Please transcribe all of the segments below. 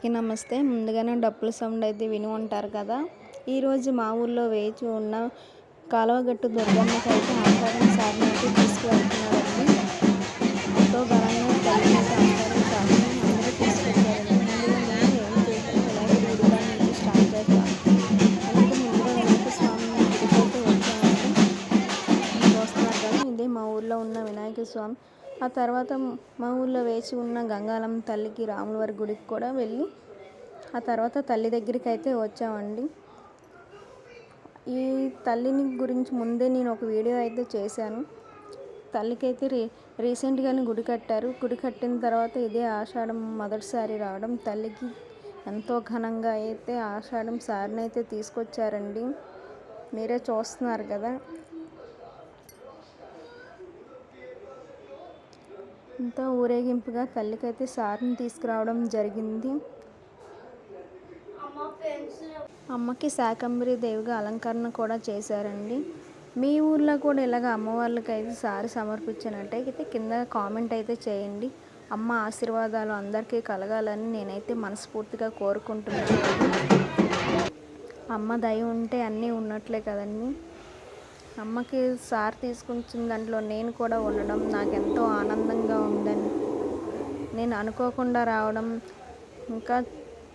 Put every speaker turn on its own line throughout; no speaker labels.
అందరికీ నమస్తే. ముందుగానే డప్పుల సౌండ్ అయితే విని ఉంటారు కదా. ఈరోజు మా ఊర్లో వేచి ఉన్న కాలువగట్టు దుర్గమ్మకి అయితే ఆషాఢం సాధన అయితే తీసుకువెళ్తున్నారండి. ఎంతో ఘనంగా తల్లికి ఆషాఢం సాధన అందరూ తీసుకొచ్చారండి. ముందుగా మేము ఏం చేసాము, వినాయకుడి గుడి కాడ నుంచి స్టార్ట్ చేస్తాము. అందుకే ముందుగా వినాయక స్వామి గుడికి అయితే వచ్చామండి. చూస్తున్నారు కదా, ఇదే మా ఊర్లో ఉన్న వినాయక స్వామి. ఆ తర్వాత మా ఊళ్ళో వేచి ఉన్న గంగాలమ్మ తల్లికి రాముల వారి గుడికి కూడా వెళ్ళి ఆ తర్వాత తల్లి దగ్గరికి అయితే వచ్చామండి. ఈ తల్లిని గురించి ముందే నేను ఒక వీడియో అయితే చేశాను. తల్లికి అయితే రీసెంట్గానే గుడి కట్టారు. గుడి కట్టిన తర్వాత ఇదే ఆషాఢం మొదటిసారి రావడం. తల్లికి ఎంతో ఘనంగా అయితే ఆషాఢం సారిని అయితే తీసుకొచ్చారండి. మీరే చూస్తున్నారు కదా. ఎంతో ఊరేగింపుగా తల్లికైతే సారిని తీసుకురావడం జరిగింది. అమ్మకి శాకంబరి దేవిగా అలంకరణ కూడా చేశారండి. మీ ఊర్లో కూడా ఇలాగ అమ్మవార్లకి అయితే సారి సమర్పించినట్టయితే కింద కామెంట్ అయితే చేయండి. అమ్మ ఆశీర్వాదాలు అందరికీ కలగాలని నేనైతే మనస్ఫూర్తిగా కోరుకుంటున్నాను. అమ్మ దయ ఉంటే అన్నీ ఉన్నట్లే కదండి. అమ్మకి సారి తీసుకొచ్చిన దాంట్లో నేను కూడా ఉండడం నాకు ఎంతో ఆనందంగా ఉందని, నేను అనుకోకుండా రావడం ఇంకా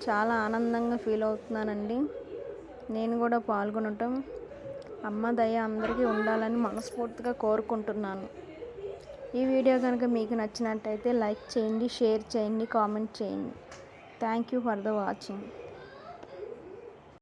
చాలా ఆనందంగా ఫీల్ అవుతున్నానండి. నేను కూడా పాల్గొనటం, అమ్మ దయ అందరికీ ఉండాలని మనస్ఫూర్తిగా కోరుకుంటున్నాను. ఈ వీడియో కనుక మీకు నచ్చినట్టయితే లైక్ చేయండి, షేర్ చేయండి, కామెంట్ చేయండి. Thank you for the watching.